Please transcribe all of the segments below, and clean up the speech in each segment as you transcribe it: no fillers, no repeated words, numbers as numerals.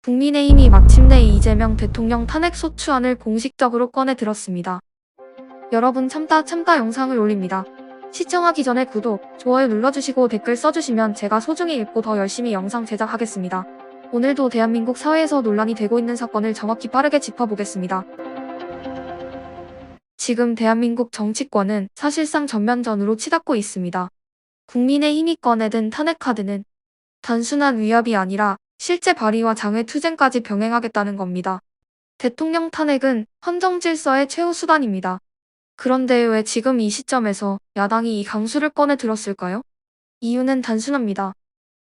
국민의힘이 마침내 이재명 대통령 탄핵 소추안을 공식적으로 꺼내 들었습니다. 여러분 참다 영상을 올립니다. 시청하기 전에 구독, 좋아요 눌러주시고 댓글 써주시면 제가 소중히 읽고 더 열심히 영상 제작하겠습니다. 오늘도 대한민국 사회에서 논란이 되고 있는 사건을 정확히 빠르게 짚어보겠습니다. 지금 대한민국 정치권은 사실상 전면전으로 치닫고 있습니다. 국민의힘이 꺼내든 탄핵 카드는 단순한 위협이 아니라 실제 발의와 장외 투쟁까지 병행하겠다는 겁니다. 대통령 탄핵은 헌정 질서의 최후 수단입니다. 그런데 왜 지금 이 시점에서 야당이 이 강수를 꺼내 들었을까요? 이유는 단순합니다.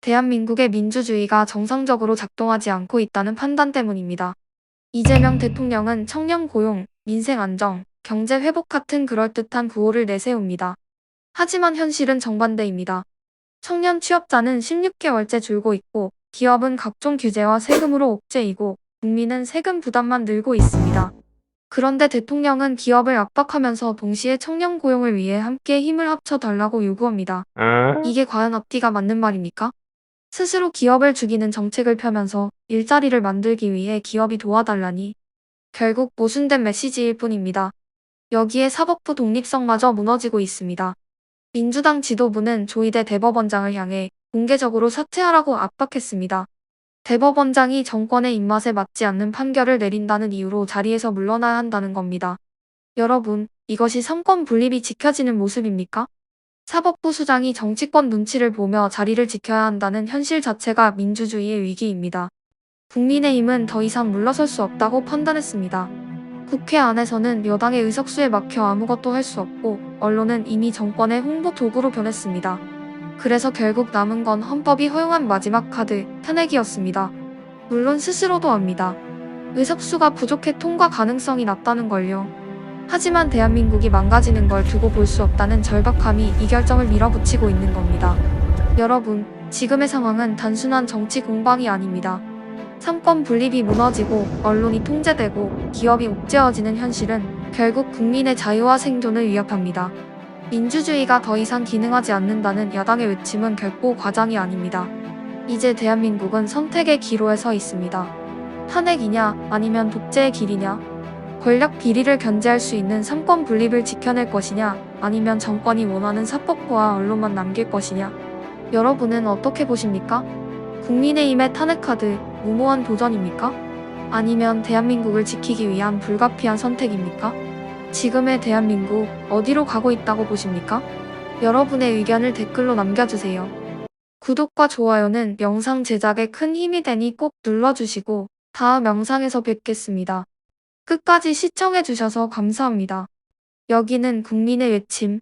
대한민국의 민주주의가 정상적으로 작동하지 않고 있다는 판단 때문입니다. 이재명 대통령은 청년 고용, 민생 안정, 경제 회복 같은 그럴듯한 구호를 내세웁니다. 하지만 현실은 정반대입니다. 청년 취업자는 16개월째 줄고 있고 기업은 각종 규제와 세금으로 옥죄이고 국민은 세금 부담만 늘고 있습니다. 그런데 대통령은 기업을 압박하면서 동시에 청년 고용을 위해 함께 힘을 합쳐 달라고 요구합니다. 이게 과연 앞뒤가 맞는 말입니까? 스스로 기업을 죽이는 정책을 펴면서 일자리를 만들기 위해 기업이 도와달라니 결국 모순된 메시지일 뿐입니다. 여기에 사법부 독립성마저 무너지고 있습니다. 민주당 지도부는 조희대 대법원장을 향해 공개적으로 사퇴하라고 압박했습니다. 대법원장이 정권의 입맛에 맞지 않는 판결을 내린다는 이유로 자리에서 물러나야 한다는 겁니다. 여러분, 이것이 삼권 분립이 지켜지는 모습입니까? 사법부 수장이 정치권 눈치를 보며 자리를 지켜야 한다는 현실 자체가 민주주의의 위기입니다. 국민의힘은 더 이상 물러설 수 없다고 판단했습니다. 국회 안에서는 여당의 의석수에 막혀 아무것도 할 수 없고 언론은 이미 정권의 홍보 도구로 변했습니다. 그래서 결국 남은 건 헌법이 허용한 마지막 카드, 탄핵이었습니다. 물론 스스로도 압니다. 의석수가 부족해 통과 가능성이 낮다는 걸요. 하지만 대한민국이 망가지는 걸 두고 볼 수 없다는 절박함이 이 결정을 밀어붙이고 있는 겁니다. 여러분, 지금의 상황은 단순한 정치 공방이 아닙니다. 삼권 분립이 무너지고 언론이 통제되고 기업이 옥죄어지는 현실은 결국 국민의 자유와 생존을 위협합니다. 민주주의가 더 이상 기능하지 않는다는 야당의 외침은 결코 과장이 아닙니다. 이제 대한민국은 선택의 기로에 서 있습니다. 탄핵이냐 아니면 독재의 길이냐? 권력 비리를 견제할 수 있는 삼권 분립을 지켜낼 것이냐 아니면 정권이 원하는 사법부와 언론만 남길 것이냐? 여러분은 어떻게 보십니까? 국민의힘의 탄핵카드 무모한 도전입니까? 아니면 대한민국을 지키기 위한 불가피한 선택입니까? 지금의 대한민국 어디로 가고 있다고 보십니까? 여러분의 의견을 댓글로 남겨주세요. 구독과 좋아요는 영상 제작에 큰 힘이 되니 꼭 눌러주시고 다음 영상에서 뵙겠습니다. 끝까지 시청해주셔서 감사합니다. 여기는 국민의 외침